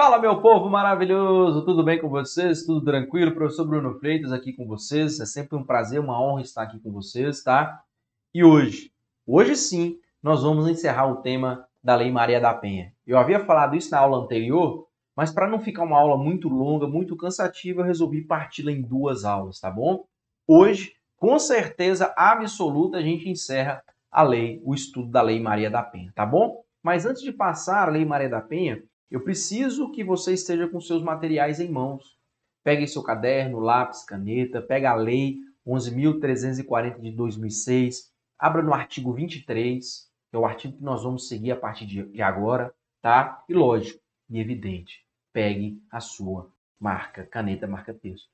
Fala, meu povo maravilhoso! Tudo bem com vocês? Tudo tranquilo? Professor Bruno Freitas aqui com vocês. É sempre um prazer, uma honra estar aqui com vocês, tá? E hoje sim, nós vamos encerrar o tema da Lei Maria da Penha. Eu havia falado isso na aula anterior, mas para não ficar uma aula muito longa, muito cansativa, eu resolvi parti-la em duas aulas, tá bom? Hoje, com certeza absoluta, a gente encerra o estudo da Lei Maria da Penha, tá bom? Mas antes de passar a Lei Maria da Penha, eu preciso que você esteja com seus materiais em mãos. Pegue seu caderno, lápis, caneta, pega a Lei 11.340 de 2006, abra no artigo 23, que é o artigo que nós vamos seguir a partir de agora, tá? E lógico, e evidente, pegue a sua caneta marca-texto.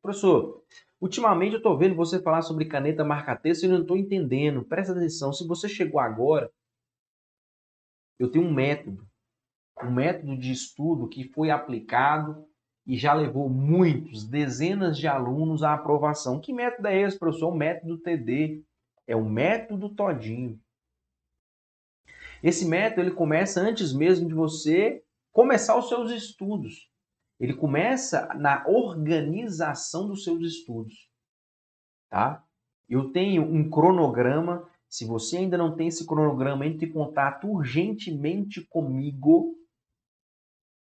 Professor, ultimamente eu estou vendo você falar sobre caneta marca-texto e eu não estou entendendo. Presta atenção, se você chegou agora, eu tenho um método de estudo que foi aplicado e já levou dezenas de alunos à aprovação. Que método é esse, professor? O método TD. É o método todinho. Esse método ele começa antes mesmo de você começar os seus estudos. Ele começa na organização dos seus estudos, tá? Eu tenho um cronograma. Se você ainda não tem esse cronograma, entre em contato urgentemente comigo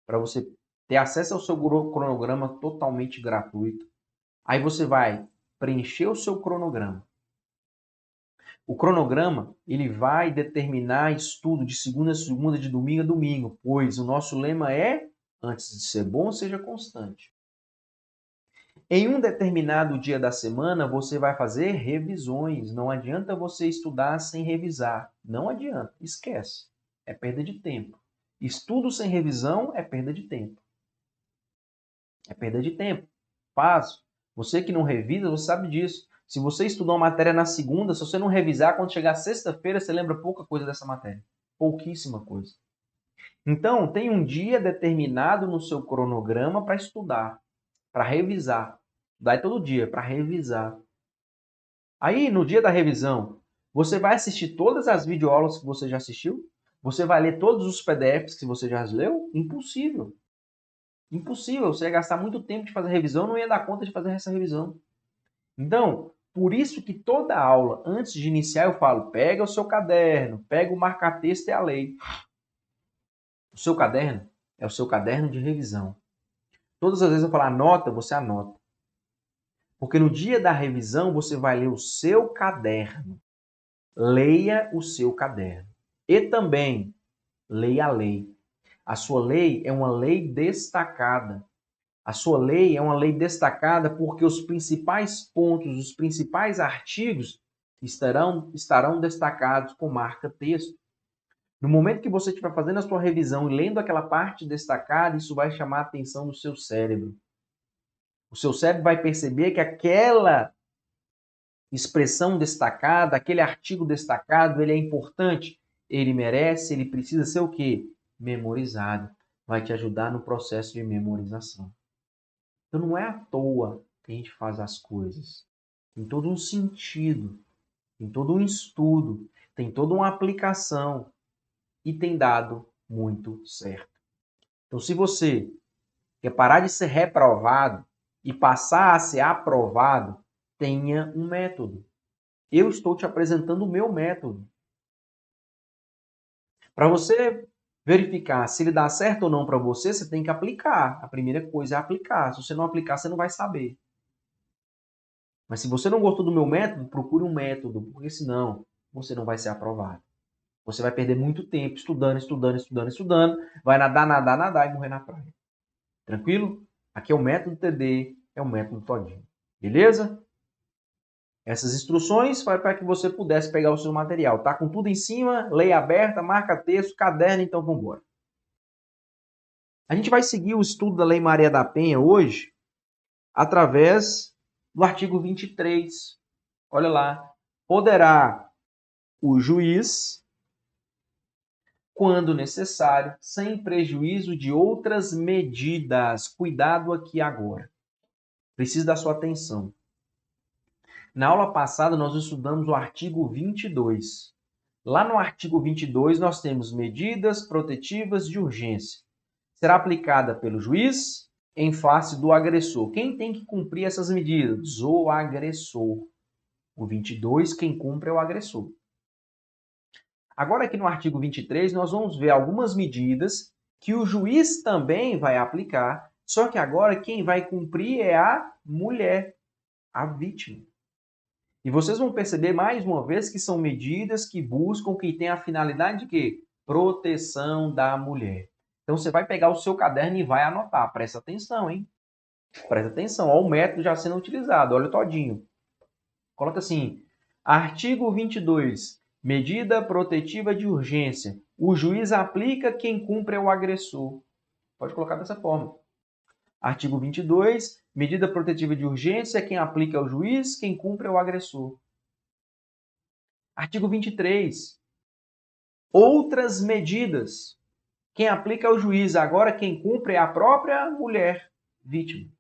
para você ter acesso ao seu cronograma totalmente gratuito. Aí você vai preencher o seu cronograma. O cronograma, ele vai determinar estudo de segunda a segunda, de domingo a domingo, pois o nosso lema é, antes de ser bom, seja constante. Em um determinado dia da semana, você vai fazer revisões. Não adianta você estudar sem revisar. Não adianta, esquece. É perda de tempo. Estudo sem revisão é perda de tempo. É perda de tempo. Fácil. Você que não revisa, você sabe disso. Se você estudou uma matéria na segunda, se você não revisar, quando chegar sexta-feira, você lembra pouca coisa dessa matéria. Pouquíssima coisa. Então, tem um dia determinado no seu cronograma para estudar, para revisar. Dá todo dia para revisar. Aí, no dia da revisão, você vai assistir todas as videoaulas que você já assistiu? Você vai ler todos os PDFs que você já leu? Impossível. Impossível, você ia gastar muito tempo de fazer revisão, não ia dar conta de fazer essa revisão. Então, por isso que toda aula, antes de iniciar, eu falo, pega o seu caderno, pega o marca-texto e a lei. O seu caderno é o seu caderno de revisão. Todas as vezes eu falo, anota, você anota. Porque no dia da revisão, você vai ler o seu caderno. Leia o seu caderno. E também, leia a lei. A sua lei é uma lei destacada. A sua lei é uma lei destacada porque os principais pontos, os principais artigos estarão destacados com marca-texto. No momento que você estiver fazendo a sua revisão e lendo aquela parte destacada, isso vai chamar a atenção do seu cérebro. O seu cérebro vai perceber que aquela expressão destacada, aquele artigo destacado, ele é importante, ele merece, ele precisa ser o quê? Memorizado. Vai te ajudar no processo de memorização. Então não é à toa que a gente faz as coisas. Tem todo um sentido, tem todo um estudo, tem toda uma aplicação e tem dado muito certo. Então se você quer parar de ser reprovado e passar a ser aprovado, tenha um método. Eu estou te apresentando o meu método. Para você verificar se ele dá certo ou não para você, você tem que aplicar. A primeira coisa é aplicar. Se você não aplicar, você não vai saber. Mas se você não gostou do meu método, procure um método, porque senão você não vai ser aprovado. Você vai perder muito tempo estudando, vai nadar e morrer na praia. Tranquilo? Aqui é o método TD, é o método todinho. Beleza? Essas instruções foi para que você pudesse pegar o seu material. Tá com tudo em cima, lei aberta, marca texto, caderno, então vamos embora. A gente vai seguir o estudo da Lei Maria da Penha hoje através do artigo 23. Olha lá. Poderá o juiz, quando necessário, sem prejuízo de outras medidas. Cuidado aqui agora. Preciso da sua atenção. Na aula passada, nós estudamos o artigo 22. Lá no artigo 22, nós temos medidas protetivas de urgência. será aplicada pelo juiz em face do agressor. Quem tem que cumprir essas medidas? O agressor. O 22, quem cumpre é o agressor. Agora aqui no artigo 23, nós vamos ver algumas medidas que o juiz também vai aplicar, só que agora quem vai cumprir é a mulher, a vítima. E vocês vão perceber mais uma vez que são medidas que buscam, que têm a finalidade de quê? Proteção da mulher. Então você vai pegar o seu caderno e vai anotar. Presta atenção, hein? Presta atenção. Olha o método já sendo utilizado. Olha todinho. Coloca assim, artigo 22, medida protetiva de urgência. O juiz aplica, quem cumpre é o agressor. Pode colocar dessa forma. Artigo 22, medida protetiva de urgência, quem aplica é o juiz, quem cumpre é o agressor. Artigo 23, outras medidas. Quem aplica é o juiz, agora quem cumpre é a própria mulher vítima.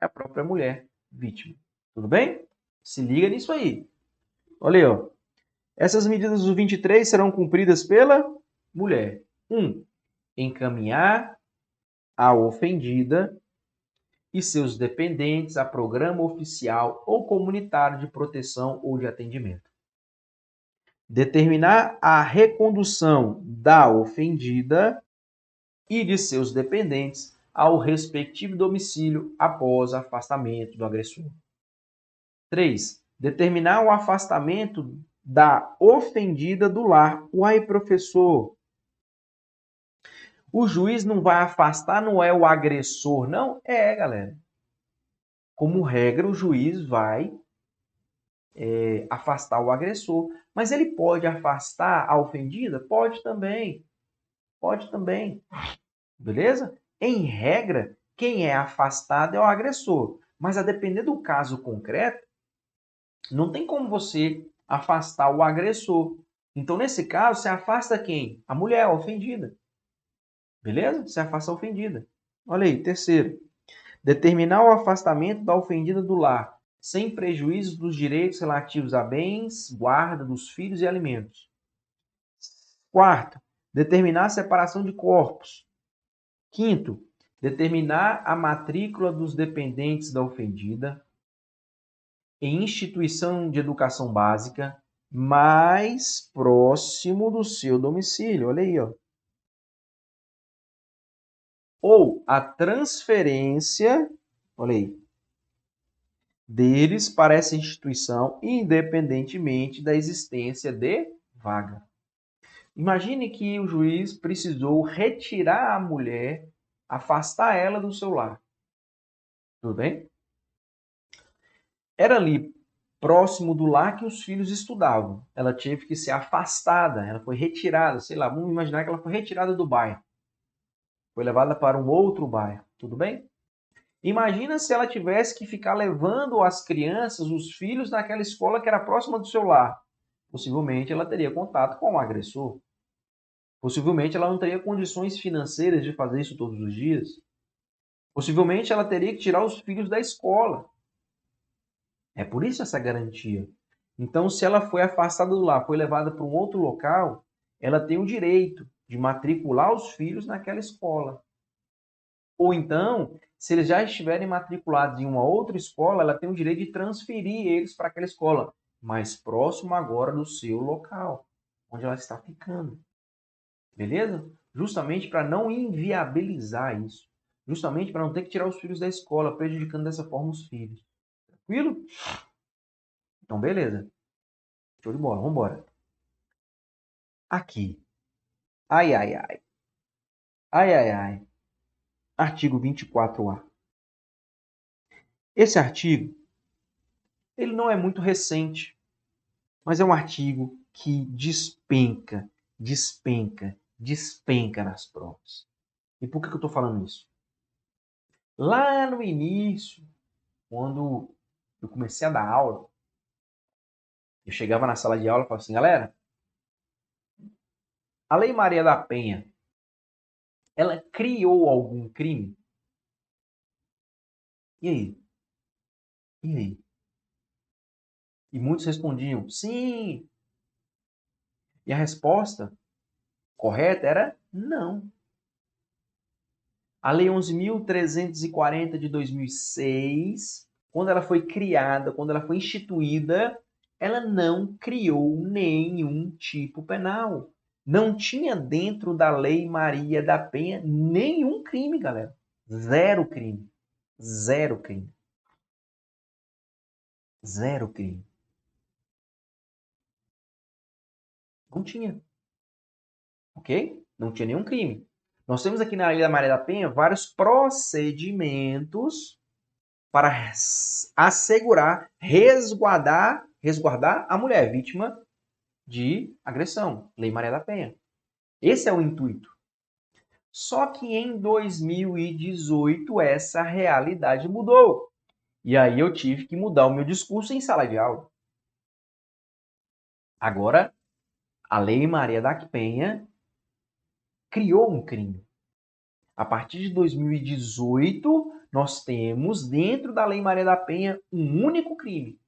É a própria mulher vítima. Tudo bem? Se liga nisso aí. Olha aí, ó. Essas medidas do 23 serão cumpridas pela mulher. 1. Encaminhar a ofendida e seus dependentes a programa oficial ou comunitário de proteção ou de atendimento. Determinar a recondução da ofendida e de seus dependentes ao respectivo domicílio após afastamento do agressor. 3. Determinar o afastamento da ofendida do lar. Uai, professor, o juiz não vai afastar, não é o agressor, não? É, galera. Como regra, o juiz vai afastar o agressor. Mas ele pode afastar a ofendida? Pode também. Pode também. Beleza? Em regra, quem é afastado é o agressor. Mas a depender do caso concreto, não tem como você afastar o agressor. Então, nesse caso, você afasta quem? A mulher, a ofendida. Beleza? Você afasta a ofendida. Olha aí, terceiro. Determinar o afastamento da ofendida do lar, sem prejuízo dos direitos relativos a bens, guarda dos filhos e alimentos. Quarto, determinar a separação de corpos. Quinto, determinar a matrícula dos dependentes da ofendida em instituição de educação básica mais próximo do seu domicílio. Olha aí, ó. Ou a transferência, olha aí, deles para essa instituição, independentemente da existência de vaga. Imagine que o juiz precisou retirar a mulher, afastar ela do seu lar. Tudo bem? Era ali próximo do lar que os filhos estudavam. Ela teve que ser afastada, ela foi retirada, sei lá, vamos imaginar que ela foi retirada do bairro. Foi levada para um outro bairro. Tudo bem? Imagina se ela tivesse que ficar levando as crianças, os filhos, naquela escola que era próxima do seu lar. Possivelmente ela teria contato com o agressor. Possivelmente ela não teria condições financeiras de fazer isso todos os dias. Possivelmente ela teria que tirar os filhos da escola. É por isso essa garantia. Então, se ela foi afastada do lar, foi levada para um outro local, ela tem o direito de matricular os filhos naquela escola. Ou então, se eles já estiverem matriculados em uma outra escola, ela tem o direito de transferir eles para aquela escola, mais próximo agora do seu local, onde ela está ficando. Beleza? Justamente para não inviabilizar isso. Justamente para não ter que tirar os filhos da escola, prejudicando dessa forma os filhos. Tranquilo? Então, beleza. Show de bola. Vamos embora. Aqui. Ai, ai, ai. Ai, ai, ai. Artigo 24A. Esse artigo, ele não é muito recente, mas é um artigo que despenca nas provas. E por que eu estou falando isso? Lá no início, quando eu comecei a dar aula, eu chegava na sala de aula e falava assim, galera, a Lei Maria da Penha, ela criou algum crime? E aí? E aí? E muitos respondiam, sim. E a resposta correta era não. A Lei 11.340 de 2006, quando ela foi criada, quando ela foi instituída, ela não criou nenhum tipo penal. Não tinha dentro da Lei Maria da Penha nenhum crime, galera. Zero crime. Zero crime. Zero crime. Não tinha. Ok? Não tinha nenhum crime. Nós temos aqui na Lei da Maria da Penha vários procedimentos para assegurar, resguardar a mulher vítima de agressão. Lei Maria da Penha. Esse é o intuito. Só que em 2018 essa realidade mudou. E aí eu tive que mudar o meu discurso em sala de aula. Agora, a Lei Maria da Penha criou um crime. A partir de 2018, nós temos dentro da Lei Maria da Penha um único crime.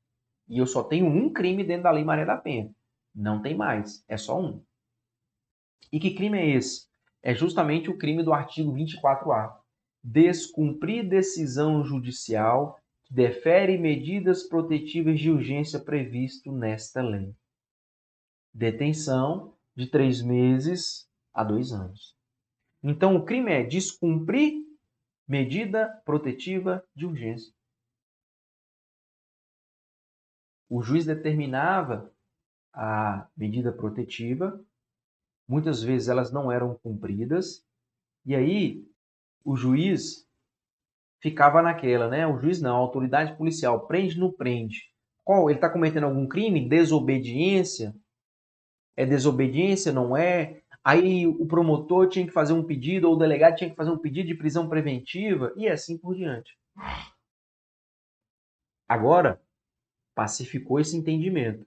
E eu só tenho um crime dentro da Lei Maria da Penha. Não tem mais, é só um. E que crime é esse? É justamente o crime do artigo 24A. Descumprir decisão judicial que defere medidas protetivas de urgência previsto nesta lei. Detenção de 3 meses a 2 anos. Então, o crime é descumprir medida protetiva de urgência. O juiz determinava a medida protetiva, muitas vezes elas não eram cumpridas, e aí o juiz ficava naquela, né? O juiz não, a autoridade policial, prende, não prende. Qual? Ele está cometendo algum crime? Desobediência? É desobediência? Não é? Aí o promotor tinha que fazer um pedido, ou o delegado tinha que fazer um pedido de prisão preventiva, e assim por diante. Agora, pacificou esse entendimento.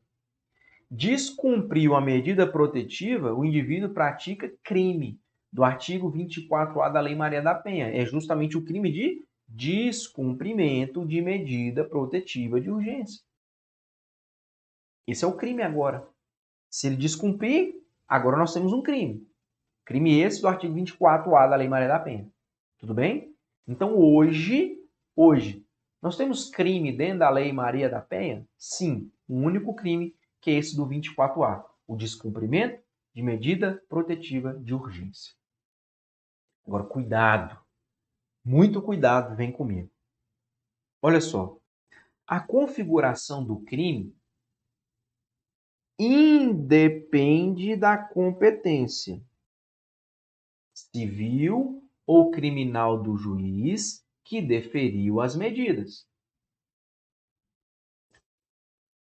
Descumpriu a medida protetiva, o indivíduo pratica crime do artigo 24A da Lei Maria da Penha. É justamente o crime de descumprimento de medida protetiva de urgência. Esse é o crime agora. Se ele descumprir, agora nós temos um crime. Crime esse do artigo 24A da Lei Maria da Penha. Tudo bem? Então hoje, nós temos crime dentro da Lei Maria da Penha? Sim, um único crime, que é esse do 24A, o descumprimento de medida protetiva de urgência. Agora, cuidado, muito cuidado, vem comigo. Olha só, a configuração do crime independe da competência civil ou criminal do juiz que deferiu as medidas.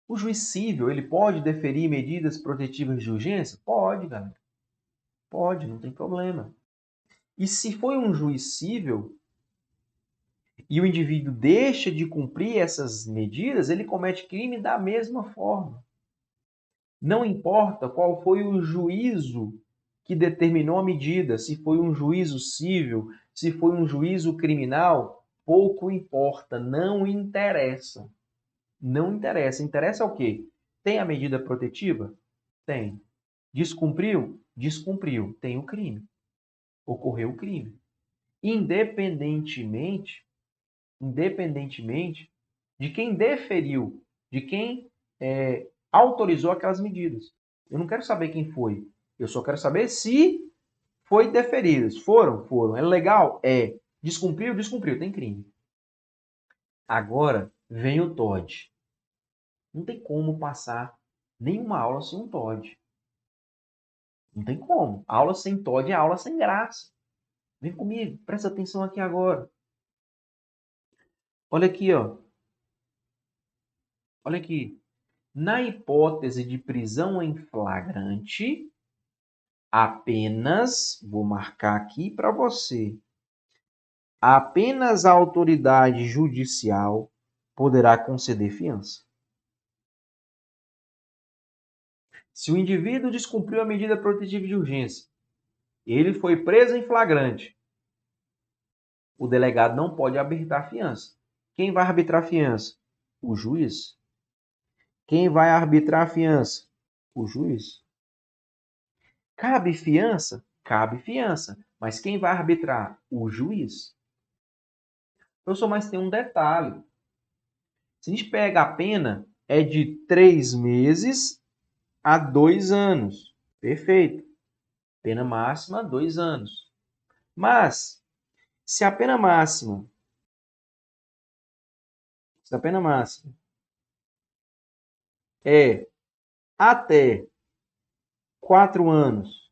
O juiz civil, ele pode deferir medidas protetivas de urgência? Pode, galera. Pode, não tem problema. E se foi um juiz civil e o indivíduo deixa de cumprir essas medidas, ele comete crime da mesma forma. Não importa qual foi o juízo que determinou a medida, se foi um juízo civil, se foi um juízo criminal, pouco importa, não interessa. Não interessa. Interessa o quê? Tem a medida protetiva? Tem. Descumpriu? Descumpriu. Tem o crime. Ocorreu o crime. Independentemente de quem deferiu, de quem autorizou aquelas medidas. Eu não quero saber quem foi. Eu só quero saber se foi deferidas. Foram. É legal? É. Descumpriu? Descumpriu. Tem crime. Agora vem o TOD. Não tem como passar nenhuma aula sem um TOD. Não tem como. Aula sem TOD é aula sem graça. Vem comigo, presta atenção aqui agora. Olha aqui, ó. Olha aqui. Na hipótese de prisão em flagrante, apenas, vou marcar aqui para você, apenas a autoridade judicial poderá conceder fiança. Se o indivíduo descumpriu a medida protetiva de urgência, ele foi preso em flagrante, o delegado não pode arbitrar fiança. Quem vai arbitrar fiança? O juiz. Quem vai arbitrar fiança? O juiz. Cabe fiança? cabe fiança. Mas quem vai arbitrar? O juiz. Professor, mas tem um detalhe. Se a gente pega a pena, é de 3 meses a 2 anos. Perfeito. Pena máxima, 2 anos. Mas, se a pena máxima é até 4 anos,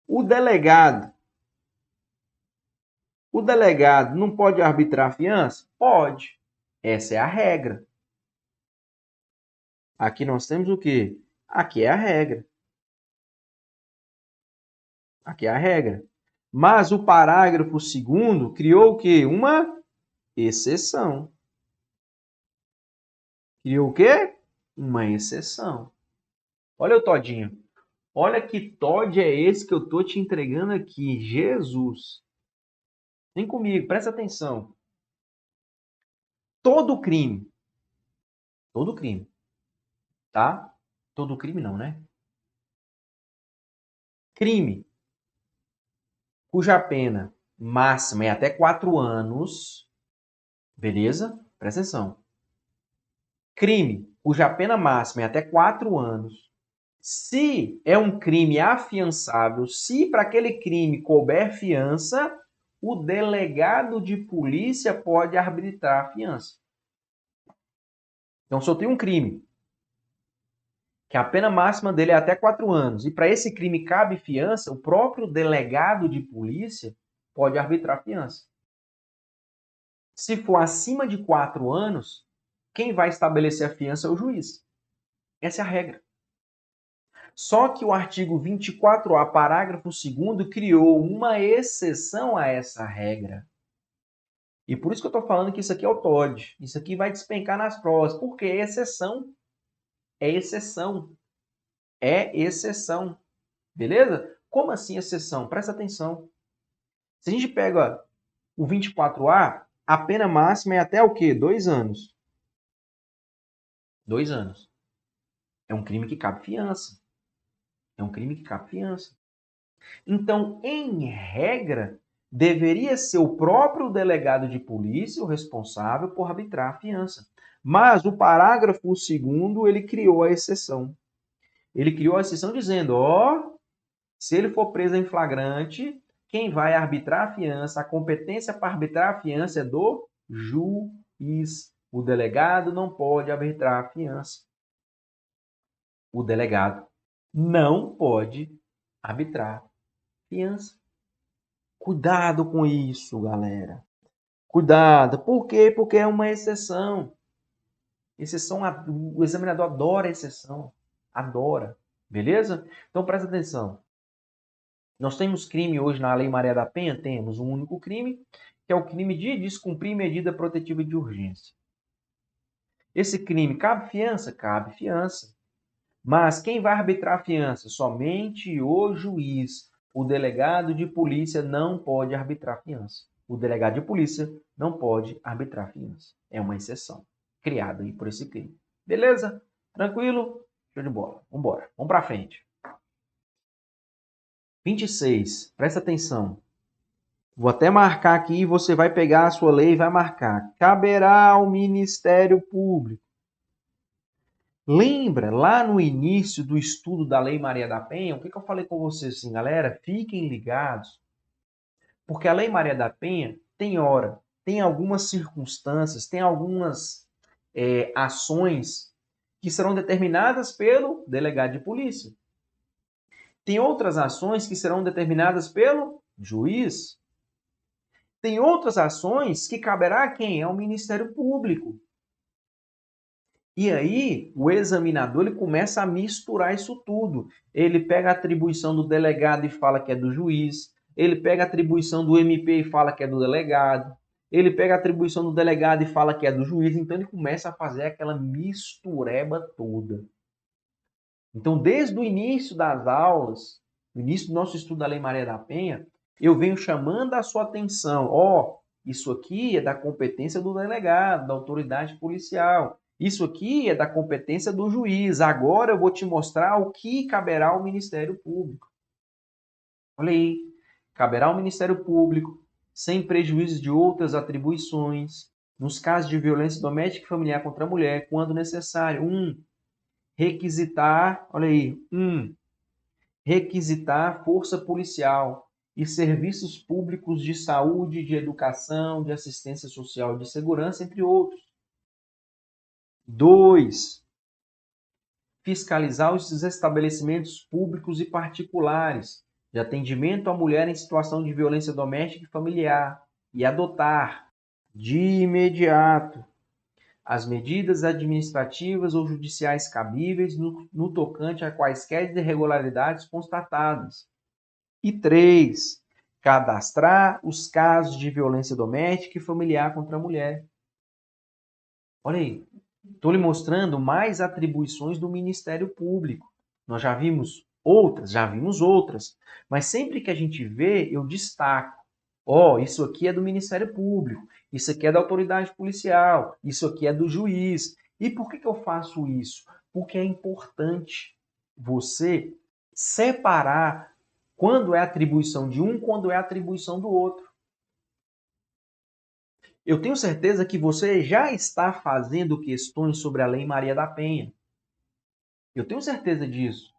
o delegado não pode arbitrar a fiança? Pode. Essa é a regra. Aqui nós temos o quê? Aqui é a regra. Aqui é a regra. Mas o parágrafo 2º criou o quê? Uma exceção. Criou o quê? Uma exceção. Olha o todinho. Olha que Todd é esse que eu estou te entregando aqui. Jesus. Vem comigo, presta atenção. Todo crime, tá? Todo crime não, né? Crime cuja pena máxima é até 4 anos, beleza? Presta atenção. Crime cuja pena máxima é até 4 anos. Se é um crime afiançável, se para aquele crime couber fiança, o delegado de polícia pode arbitrar a fiança. Então, se eu tenho um crime que a pena máxima dele é até 4 anos, e para esse crime cabe fiança, o próprio delegado de polícia pode arbitrar a fiança. Se for acima de 4 anos, quem vai estabelecer a fiança é o juiz. Essa é a regra. Só que o artigo 24A, parágrafo 2º, criou uma exceção a essa regra. E por isso que eu estou falando que isso aqui é o TOD. Isso aqui vai despencar nas provas, porque é exceção. É exceção. É exceção. Beleza? Como assim exceção? Presta atenção. Se a gente pega o 24A, a pena máxima é até o quê? 2 anos. 2 anos. É um crime que cabe fiança. É um crime que cabe fiança. Então, em regra, deveria ser o próprio delegado de polícia o responsável por arbitrar a fiança. Mas o parágrafo 2º, ele criou a exceção. Ele criou a exceção dizendo, se ele for preso em flagrante, quem vai arbitrar a fiança, a competência para arbitrar a fiança é do juiz. O delegado não pode arbitrar a fiança. O delegado não pode arbitrar fiança. Cuidado com isso, galera. Cuidado. Por quê? Porque é uma exceção. Exceção, o examinador adora exceção. Adora. Beleza? Então presta atenção. Nós temos crime hoje na Lei Maria da Penha? Temos um único crime, que é o crime de descumprir medida protetiva de urgência. Esse crime cabe fiança? Cabe fiança. Mas quem vai arbitrar a fiança? Somente o juiz. O delegado de polícia não pode arbitrar fiança. O delegado de polícia não pode arbitrar fiança. É uma exceção criada aí por esse crime. Beleza? Tranquilo? Show de bola. Vamos embora. Vamos para frente. 26. Presta atenção. Vou até marcar aqui, você vai pegar a sua lei e vai marcar. Caberá ao Ministério Público. Lembra, lá no início do estudo da Lei Maria da Penha, o que eu falei com vocês assim, galera? Fiquem ligados, porque a Lei Maria da Penha tem hora, tem algumas circunstâncias, tem algumas ações que serão determinadas pelo delegado de polícia. Tem outras ações que serão determinadas pelo juiz. Tem outras ações que caberá a quem? Ao Ministério Público. E aí, o examinador ele começa a misturar isso tudo. Ele pega a atribuição do delegado e fala que é do juiz. Ele pega a atribuição do MP e fala que é do delegado. Ele pega a atribuição do delegado e fala que é do juiz. Então, ele começa a fazer aquela mistureba toda. Então, desde o início das aulas, no início do nosso estudo da Lei Maria da Penha, eu venho chamando a sua atenção. Isso aqui é da competência do delegado, da autoridade policial. Isso aqui é da competência do juiz. Agora eu vou te mostrar o que caberá ao Ministério Público. Olha aí. Caberá ao Ministério Público, sem prejuízo de outras atribuições, nos casos de violência doméstica e familiar contra a mulher, quando necessário, requisitar, olha aí, requisitar força policial e serviços públicos de saúde, de educação, de assistência social e de segurança, entre outros. 2. Fiscalizar os estabelecimentos públicos e particulares de atendimento à mulher em situação de violência doméstica e familiar e adotar, de imediato, as medidas administrativas ou judiciais cabíveis no tocante a quaisquer irregularidades constatadas. E 3. Cadastrar os casos de violência doméstica e familiar contra a mulher. Olha aí, estou lhe mostrando mais atribuições do Ministério Público. Nós já vimos outras, mas sempre que a gente vê, eu destaco. Isso aqui é do Ministério Público, isso aqui é da autoridade policial, isso aqui é do juiz. E por que eu faço isso? Porque é importante você separar quando é atribuição de um, quando é atribuição do outro. Eu tenho certeza que você já está fazendo questões sobre a Lei Maria da Penha. Eu tenho certeza disso.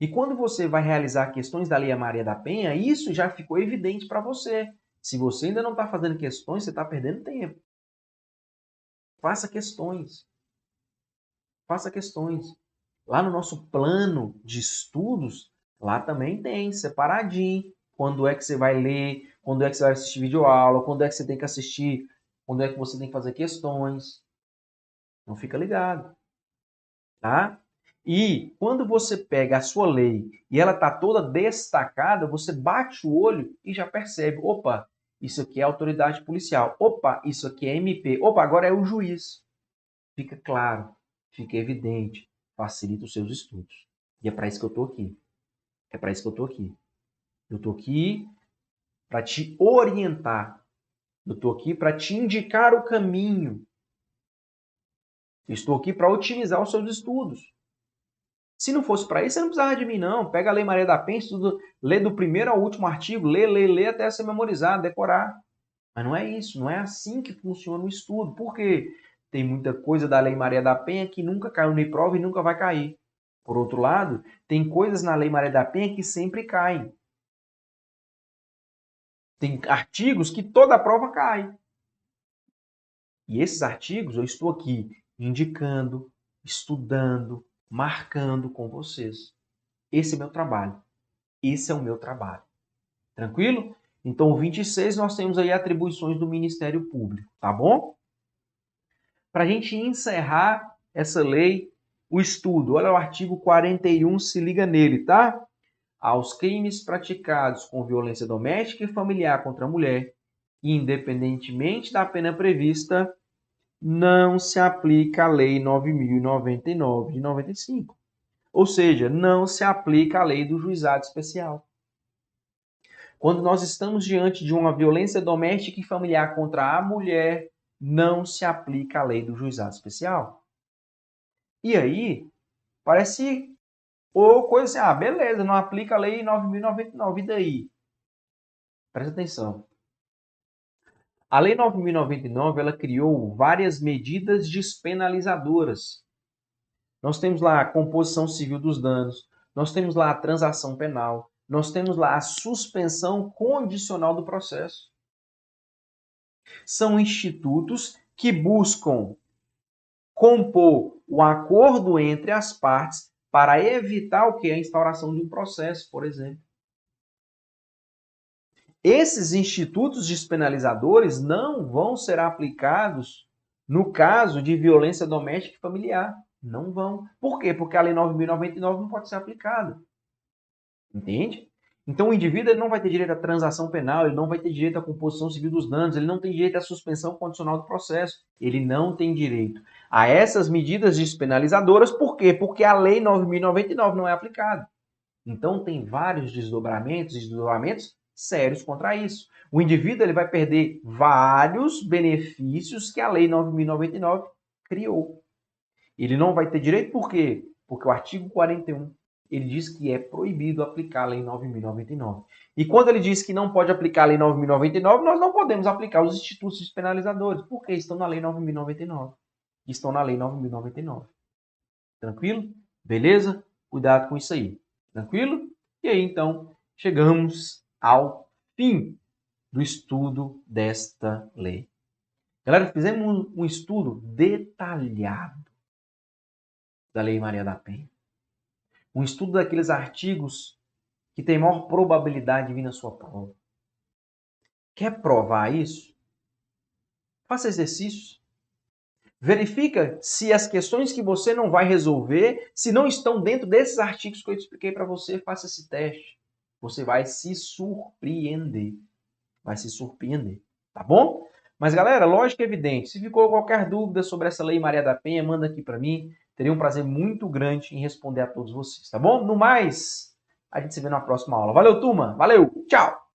E quando você vai realizar questões da Lei Maria da Penha, isso já ficou evidente para você. Se você ainda não está fazendo questões, você está perdendo tempo. Faça questões. Faça questões. Lá no nosso plano de estudos, lá também tem separadinho. Quando é que você vai ler, quando é que você vai assistir videoaula, quando é que você tem que assistir, quando é que você tem que fazer questões. Então fica ligado. Tá? E quando você pega a sua lei e ela está toda destacada, você bate o olho e já percebe, opa, isso aqui é autoridade policial, opa, isso aqui é MP, opa, agora é o juiz. Fica claro, fica evidente, facilita os seus estudos. E é para isso que eu estou aqui. É para isso que eu estou aqui. Eu estou aqui para te orientar. Eu estou aqui para te indicar o caminho. Eu estou aqui para otimizar os seus estudos. Se não fosse para isso, você não precisava de mim, não. Pega a Lei Maria da Penha, estuda, lê do primeiro ao último artigo, lê até você memorizar, decorar. Mas não é isso, não é assim que funciona o estudo. Por quê? Tem muita coisa da Lei Maria da Penha que nunca caiu na prova e nunca vai cair. Por outro lado, tem coisas na Lei Maria da Penha que sempre caem. Tem artigos que toda a prova cai. E esses artigos eu estou aqui indicando, estudando, marcando com vocês. Esse é meu trabalho. Esse é o meu trabalho. Tranquilo? Então, o 26 nós temos aí atribuições do Ministério Público, tá bom? Para a gente encerrar essa lei, o estudo, olha o artigo 41, se liga nele, tá? Aos crimes praticados com violência doméstica e familiar contra a mulher, independentemente da pena prevista, não se aplica a Lei 9.099 de 95. Ou seja, não se aplica a lei do juizado especial. Quando nós estamos diante de uma violência doméstica e familiar contra a mulher, não se aplica a lei do juizado especial. E aí, parece ou coisa assim, beleza, não aplica a lei 9.099, e daí? Presta atenção. A lei 9.099, ela criou várias medidas despenalizadoras. Nós temos lá a composição civil dos danos, nós temos lá a transação penal, nós temos lá a suspensão condicional do processo. São institutos que buscam compor o acordo entre as partes para evitar o que? A instauração de um processo, por exemplo. Esses institutos despenalizadores não vão ser aplicados no caso de violência doméstica e familiar. Não vão. Por quê? Porque a Lei 9.099 não pode ser aplicada. Entende? Então o indivíduo ele não vai ter direito à transação penal, ele não vai ter direito à composição civil dos danos, ele não tem direito à suspensão condicional do processo. Ele não tem direito a essas medidas despenalizadoras. Por quê? Porque a Lei 9.099 não é aplicada. Então tem vários desdobramentos sérios contra isso. O indivíduo ele vai perder vários benefícios que a Lei 9.099 criou. Ele não vai ter direito por quê? Porque o artigo 41 ele diz que é proibido aplicar a Lei 9.099. E quando ele diz que não pode aplicar a Lei 9.099, nós não podemos aplicar os institutos despenalizadores, porque estão na Lei 9.099. Estão na Lei 9.099. Tranquilo? Beleza? Cuidado com isso aí. Tranquilo? E aí, então, chegamos ao fim do estudo desta lei. Galera, fizemos um estudo detalhado da Lei Maria da Penha. Um estudo daqueles artigos que tem maior probabilidade de vir na sua prova. Quer provar isso? Faça exercícios. Verifica se as questões que você não vai resolver, se não estão dentro desses artigos que eu expliquei para você, faça esse teste. Você vai se surpreender. Vai se surpreender, tá bom? Mas galera, lógico e evidente, se ficou qualquer dúvida sobre essa Lei Maria da Penha, manda aqui para mim. Teria um prazer muito grande em responder a todos vocês, tá bom? No mais, a gente se vê na próxima aula. Valeu, turma! Valeu! Tchau!